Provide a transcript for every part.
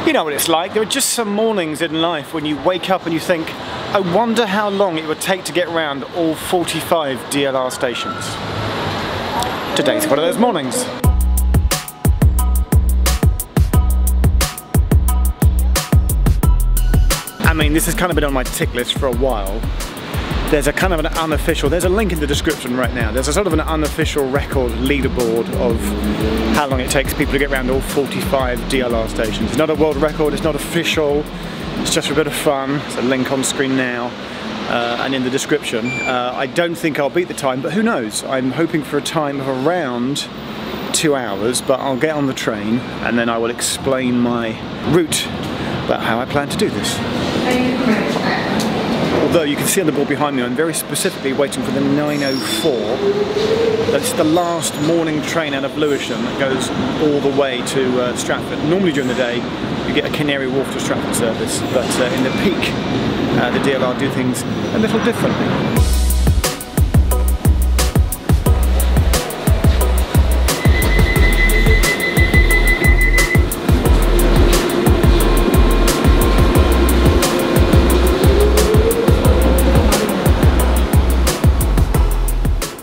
You know what it's like, there are just some mornings in life when you wake up and you think, I wonder how long it would take to get around all 45 DLR stations. Today's one of those mornings. I mean, this has kind of been on my tick list for a while. There's a kind of an unofficial, there's a link in the description right now, there's a sort of an unofficial record leaderboard of how long it takes people to get around all 45 DLR stations. It's not a world record, it's not official, it's just for a bit of fun. There's a link on screen now and in the description. I don't think I'll beat the time, but who knows? I'm hoping for a time of around 2 hours, but I'll get on the train and then I will explain my route about how I plan to do this. Although you can see on the board behind me, I'm very specifically waiting for the 9:04. That's the last morning train out of Lewisham that goes all the way to Stratford. Normally during the day, you get a Canary Wharf to Stratford service, but in the peak, the DLR do things a little differently.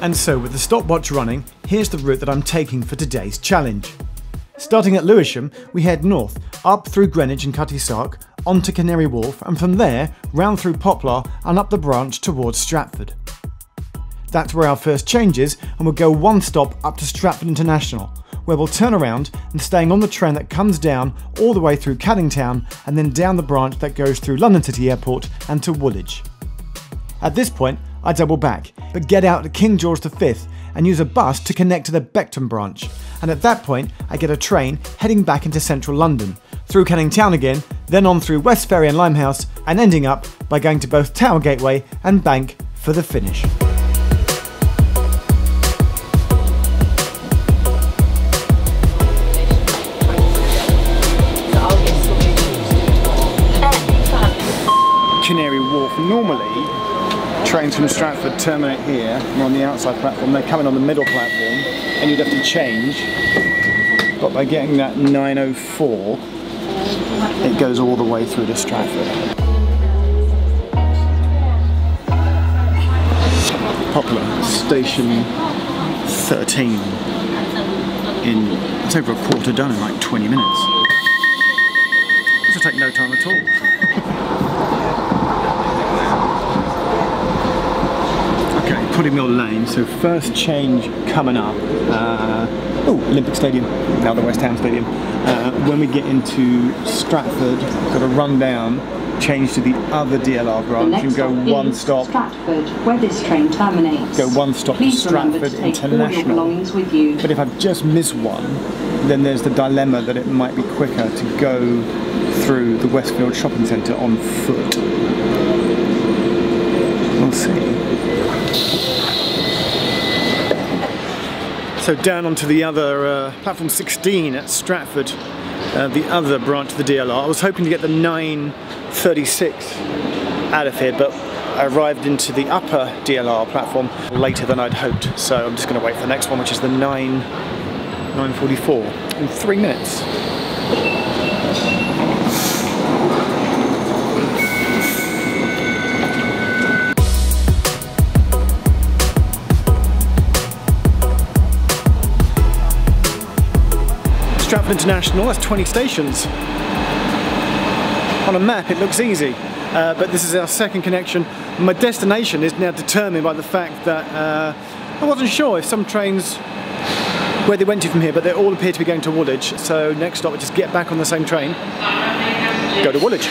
And so with the stopwatch running, here's the route that I'm taking for today's challenge. Starting at Lewisham, we head north, up through Greenwich and Cutty Sark, onto Canary Wharf, and from there, round through Poplar and up the branch towards Stratford. That's where our first change is, and we'll go one stop up to Stratford International, where we'll turn around and staying on the train that comes down all the way through Canning Town and then down the branch that goes through London City Airport and to Woolwich. At this point, I double back, but get out at King George V and use a bus to connect to the Beckton branch, and at that point I get a train heading back into central London, through Canning Town again, then on through West Ferry and Limehouse, and ending up by going to both Tower Gateway and Bank for the finish. Canary Wharf. Normally, trains from Stratford terminate here. We're on the outside platform. They come in on the middle platform, and you'd have to change. But by getting that 9:04, it goes all the way through to Stratford. Poplar, station 13. It's over a quarter done in like 20 minutes. This will take no time at all. Putting Mill Lane, so first change coming up. Olympic Stadium, now the West Ham Stadium. When we get into Stratford, got to run down, change to the other DLR branch and go one stop. Stratford, where this train terminates. Go one stop to Stratford International. With you. But if I've just missed one, then there's the dilemma that it might be quicker to go through the Westfield Shopping Centre on foot. We'll see. So down onto the other platform 16 at Stratford, the other branch of the DLR. I was hoping to get the 9:36 out of here, but I arrived into the upper DLR platform later than I'd hoped. So I'm just going to wait for the next one, which is the 9:44 in 3 minutes. Stratford International, that's 20 stations. On a map it looks easy, but this is our second connection. My destination is now determined by the fact that I wasn't sure if some trains, where they went to from here, but they all appear to be going to Woolwich, so next stop we just get back on the same train, go to Woolwich.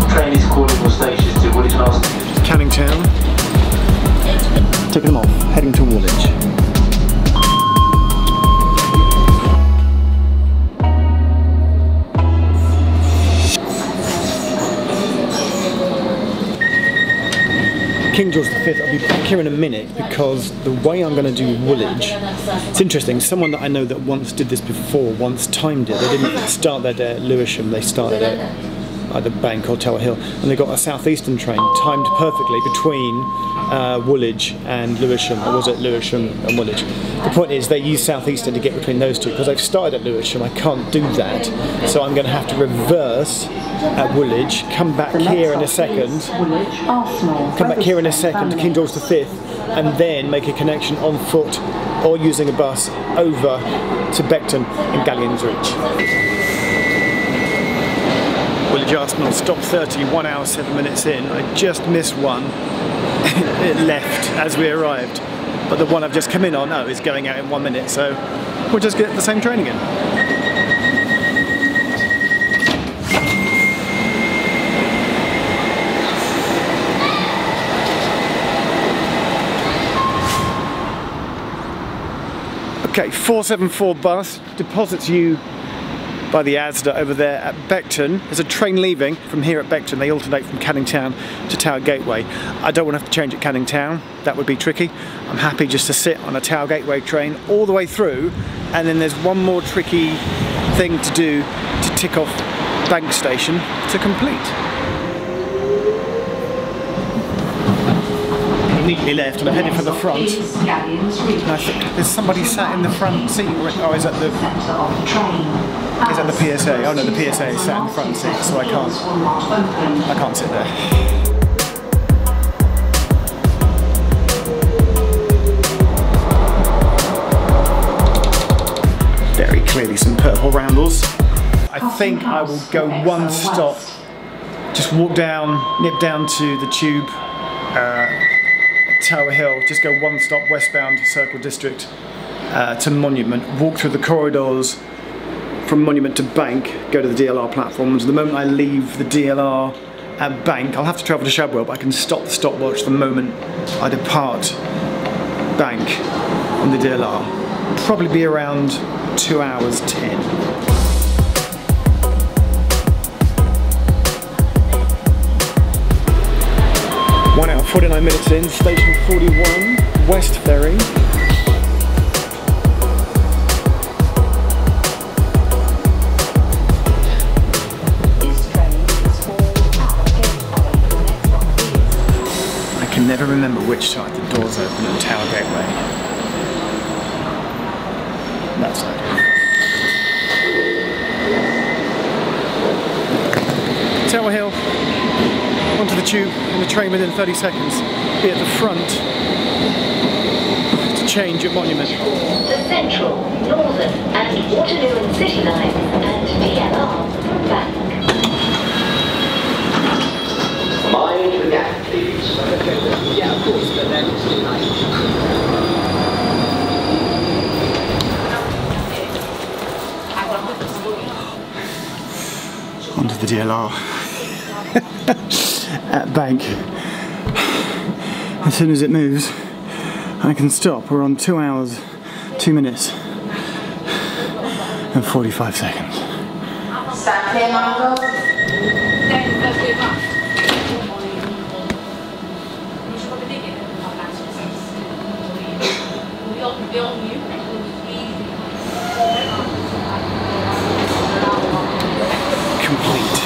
Train is calling all stations to Woolwich and Austin. Canning Town. Taking them off, heading to Woolwich. King George V, I'll be back here in a minute because the way I'm going to do Woolwich, it's interesting, someone that I know that once did this before, once timed it. They didn't start their day at Lewisham, they started at either Bank or Tower Hill, and they got a southeastern train timed perfectly between Woolwich and Lewisham, or was it Lewisham and Woolwich? The point is they use southeastern to get between those two. Because I've started at Lewisham, I can't do that, so I'm going to have to reverse at Woolwich, come back here in a second, to King George V, and then make a connection on foot or using a bus over to Beckton and Gallions Reach. Woolwich Arsenal, stop 30, 1 hour 7 minutes in. I just missed one. It left as we arrived, but the one I've just come in on is going out in 1 minute, so we'll just get the same train again. Okay, 474 bus deposits you by the Asda over there at Beckton. There's a train leaving from here at Beckton. They alternate from Canning Town to Tower Gateway. I don't want to have to change at Canning Town. That would be tricky. I'm happy just to sit on a Tower Gateway train all the way through, and then there's one more tricky thing to do to tick off Bank Station to complete. Neatly left, and I'm heading for the front. And I think there's somebody sat in the front seat. Oh, is that the PSA? Oh no, the PSA is sat in the front seat, so I can't sit there. Very clearly some purple roundels. I think I will go one stop, just walk down, nip down to the tube. Tower Hill, just go one stop westbound to Circle District to Monument, walk through the corridors from Monument to Bank, go to the DLR platforms. The moment I leave the DLR at Bank, I'll have to travel to Shadwell, but I can stop the stopwatch the moment I depart Bank on the DLR. Probably be around 2 hours 10. 1 hour 49 minutes in, station 41, West Ferry. I can never remember which side the doors open at Tower Gateway. That side. Tower Hill. Onto the tube and the train within 30 seconds. Be at the front to change at Monument. The Central, Northern and Waterloo and City Line and DLR Bank. Mind the gap, please. Yeah, of course, but then it's too late. Onto the DLR. At Bank. As soon as it moves, I can stop. We're on 2 hours, 2 minutes and 45 seconds. Complete.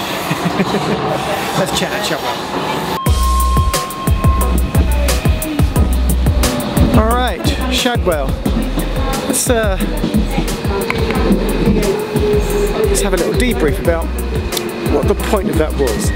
Let's chat at Shadwell. Alright, Shadwell. Let's have a little debrief about what the point of that was.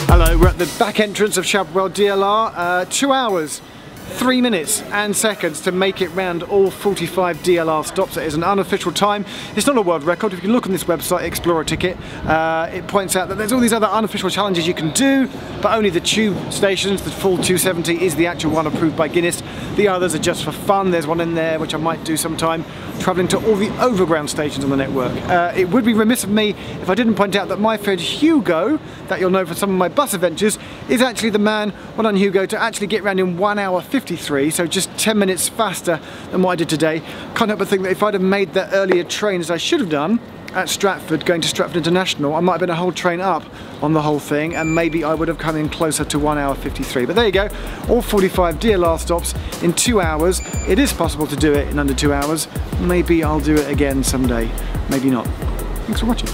Hello, we're at the back entrance of Shadwell DLR. 2 hours, 3 minutes and seconds to make it round all 45 DLR stops. It is an unofficial time. It's not a world record. If you look on this website, Explorer Ticket, it points out that there's all these other unofficial challenges you can do, but only the tube stations, the full 270 is the actual one approved by Guinness. The others are just for fun. There's one in there which I might do sometime, travelling to all the overground stations on the network. It would be remiss of me if I didn't point out that my friend Hugo, that you'll know from some of my bus adventures, is actually the man, well done Hugo, to actually get around in 1 hour 53, so just 10 minutes faster than what I did today. Can't help but think that if I'd have made that earlier train as I should have done, at Stratford, going to Stratford International, I might have been a whole train up on the whole thing, and maybe I would have come in closer to 1 hour 53. But there you go, all 45 DLR stops in 2 hours. It is possible to do it in under 2 hours. Maybe I'll do it again someday, maybe not. Thanks for watching.